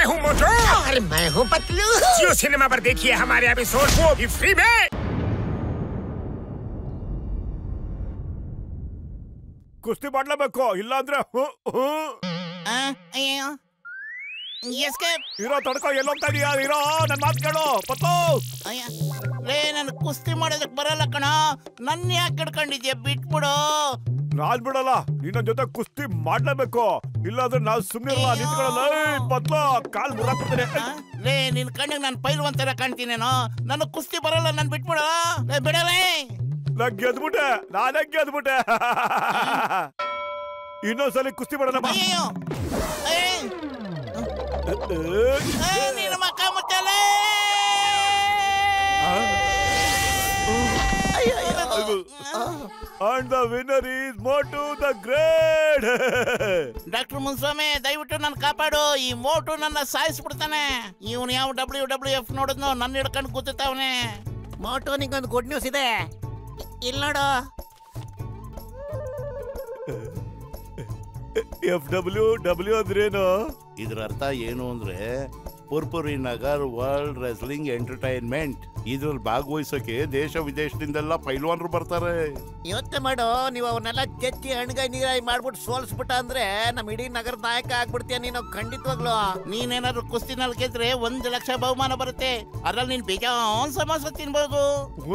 हूँ मोटू और मैं हूँ पतलू। जियो सिनेमा पर देखिए हमारे एपिसोड, वो भी फ्री में। ಕುಸ್ತಿ ಮಾಡ್ಲೇಬೇಕು, ಇಲ್ಲ ಅಂದ್ರೆ ಇರೋ ತಡ್ಕೋ. ಎಲ್ಲೋಗ್ತಾ ಇದೀಯಾ? ಇರೋ, ನನ್ ಮಾತು ಕೇಳು ಪತ್ತು. ನನ್ ಕುಸ್ತಿ ಮಾಡೋದಕ್ ಬರಲ್ಲ ಕಣ, ನನ್ನ ಯಾಕೆ ಹಿಡ್ಕೊಂಡಿದ್ಯಾ? ಬಿಟ್ಬಿಡು. ನಾನ್ ಬಿಡಲ್ಲ, ನಿನ್ನ ಜೊತೆ ಕುಸ್ತಿ ಮಾಡ್ಲೇಬೇಕು, ಇಲ್ಲಾಂದ್ರೆ ನಾವ್ ಸುಮ್ನೆ ಇರಲ್ಲ. ನಿಂತ್ಕೊಳ್ಳಲ್ಲ ಪತ್ಲು, ಕಾಲ್ ಮುರಾಕ್ಬಿಡ್ತೇನೆ. ನಿನ್ ಕಣ್ಣಿಗೆ ನಾನು ಪೈಲ್ವಾನ್ ತರ ಕಾಣ್ತೀನೇನೋ. ನನ್ನ ಕುಸ್ತಿ ಬರಲ್ಲ, ನನ್ ಬಿಟ್ಬಿಡು. ಬಿಡಲೇ. ನಾನ್ ಗೆದ್ಬಿಟ್ಟೆ, ನಾನೇ ಗೆದ್ಬಿಟ್ಟೆ. ಇನ್ನೊಂದ್ಸಲಿ ಕುಸ್ತಿ ಮಾಡೋಣ ಬಾ. ನಿನ್ನ ಮಕ್ಕ ಮುಚ್ಚಲೇ. And the winner is Motu the Great. Doctor Muniswamy, ದಯವಿಟ್ಟು ನನ್ನ ಕಾಪಾಡು. ಈ ಮೋಟು ನನ್ನ ಸಾಯಿಸ್ಬಿಡ್ತಾನೆ. ಇವನು ಯಾವ WWF ನೋಡಿದ್ನೋ ನನ್ನ ಹಿಡ್ಕೊಂಡು ಕೂತಾವನೆ. ಮೋಟು, ನಿಂಗೊಂದು ಗುಡ್ ನ್ಯೂಸ್ ಇದೆ, ಇಲ್ಲಿ ನೋಡು. FWW ಅಂದ್ರೇನು? ಇದ್ರ ಅರ್ಥ ಏನು ಅಂದ್ರೆ ಪುರ್ಪುರಿ ನಗರ್ ವರ್ಲ್ಡ್ ರೆಸ್ಲಿಂಗ್ ಎಂಟರ್ಟೈನ್ಮೆಂಟ್. ಇದ್ರಲ್ಲಿ ಭಾಗವಹಿಸೋಕೆ ದೇಶ ವಿದೇಶದಿಂದೆಲ್ಲ ಪೈಲ್ವಾನ್ರು ಬರ್ತಾರೆ. ಯೋಚನೆ ಮಾಡು, ನೀವು ಅವನ್ನೆಲ್ಲ ಕೆಚ್ಚಿ ಹಣ್ಗಾಯಿ ನೀರಾಯಿ ಮಾಡ್ಬಿಟ್ಟು ಸೋಲ್ಸ್ಬಿಟ್ಟ ಅಂದ್ರೆ ನಮ್ಮ ಇಡೀ ನಗರದ ನಾಯಕ ಆಗ್ಬಿಡ್ತೀಯ ನೀನು, ಖಂಡಿತವಾಗ್ಲು. ನೀನೇನಾದ್ರು ಕುಸ್ತಿನಲ್ಲಿ ಗೆದ್ರೆ 1 ಲಕ್ಷ ಬಹುಮಾನ ಬರುತ್ತೆ. ಅದ್ರಲ್ಲಿ ನೀನ್ ಬೇಜಾನ್ ಸಮೋಸ ತಿನ್ಬಹುದು.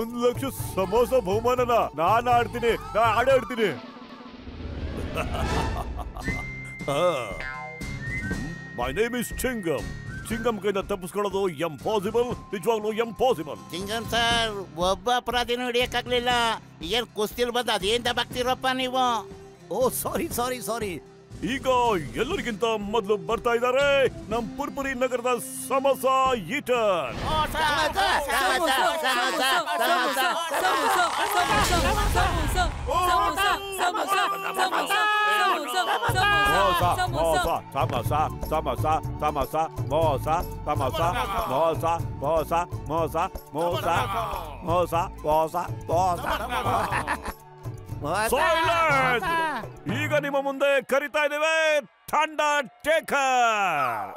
1 ಲಕ್ಷ ಸಮೋಸ ಬಹುಮಾನನ? ನಾನು ಆಡ್ತೀನಿ, ನಾ ಆಡೇ ಆಡ್ತೀನಿ. My name is ಚಿಂಗಮ್. ಚಿಂಗಮ್ ಕೈನ ತಪ್ಪಿಸ್ಕೊಳ್ಳೋದು ಎಂಪಾಸಿಬಲ್, ನಿಜವಾಗ್ಲೂ ಎಂಪಾಸಿಬಲ್. ಚಿಂಗಮ್ ಸರ್, ಒಬ್ಬ ಅಪರಾಧಿನೂ ಹಿಡಿಯಕ್ಕಾಗ್ಲಿಲ್ಲ. ಏನ್ ಕುಸ್ತಿಲ್ ಬಂದು ಅದೇನ್ ದಬಾಕ್ತಿರಪ್ಪ ನೀವು? ಓ ಸಾರಿ ಸಾರಿ ಸಾರಿ. ಈಗ ಎಲ್ಲರಿಗಿಂತ ಮೊದಲು ಬರ್ತಾ ಇದ್ದಾರೆ ನಮ್ ಪುರ್ಪುರಿ ನಗರದ ಸಮೋಸ ಈಟರ್. ಈಗ ನಿಮ್ಮ ಮುಂದೆ ಕರಿತಾ ಇದ್ದೇವೆ ಥಂಡರ್ ಟೇಕರ್.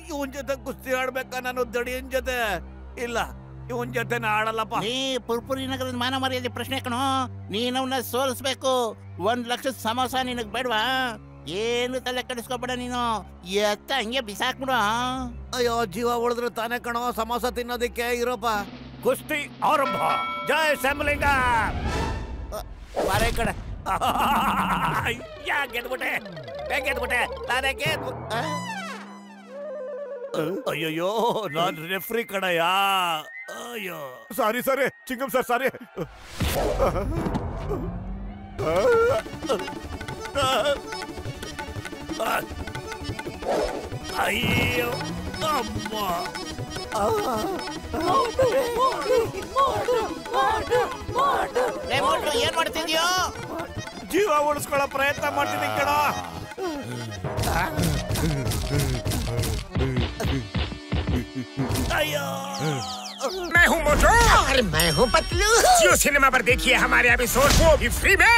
ಇವನ್ ಜೊತೆ ಕುಸ್ತಿ ಆಡ್ಬೇಕಾ ನಾನು ದಡಿಯನ್ ಜೊತೆ? ಇಲ್ಲ, ಇವನ್ ಜೊತೆ ಆಡಲ್ಲಪ್ಪ. ನೀ ಪುರ್ಪುರಿ ನಗರದ ಮಾನ ಮರ್ಯಾದೆ ಪ್ರಶ್ನೆ ಕಣೋ. ನೀನವನ್ನ ಸೋಲಿಸ್ಬೇಕು. 1 ಲಕ್ಷ ಸಮೋಸ ನಿನಗ್ ಬೇಡವಾ? ಏನು ತಲೆ ಕೆಡಿಸ್ಕೊಬೇಡ ನೀನು, ಎತ್ತ ಹಂಗೆ ಬಿಸಾಕ್ಬಿಡು. ಅಯ್ಯೋ, ಜೀವ ಉಳಿದ್ರು ತಾನೇ ಕಣೋ ಸಮೋಸ ತಿನ್ನೋದಿಕ್ಕೆ. ಇರೋಪ, ಕುಸ್ತಿ ಆರಂಭ. ಜೈ ಶಂಭುಲಿಂಗ. ಬಾರೆ ಕಡೆ. ಯಾಕೆ ಗೆದ್ಬಿಟ್ಟೆ? ಗೆದ್ಬಿಟ್ಟೆ, ನಾನೇ ಅಯ್ಯಯ್ಯೋ, ನಾನ್ ರೆಫ್ರಿ ಕಣಯ್ಯ. ಅಯ್ಯೋ ಸಾರಿ ಸಾರಿ ಚಿಂಗಮ್ ಸರ್, ಸಾರಿ. ಅಯ್ಯೋ ಅಮ್ಮ. ಏನ್ ಮಾಡ್ತಿದ್ಯೋ? ಜೀವ ಉಳಿಸ್ಕೊಳ್ಳೋ ಪ್ರಯತ್ನ ಮಾಡ್ತೀನಿ ಕಣ. ಅಯ್ಯೋ, मैं हूँ मोटू और मैं हूँ पतलू। जियो सिनेमा पर देखिए हमारे एपिसोड, वो भी फ्री में।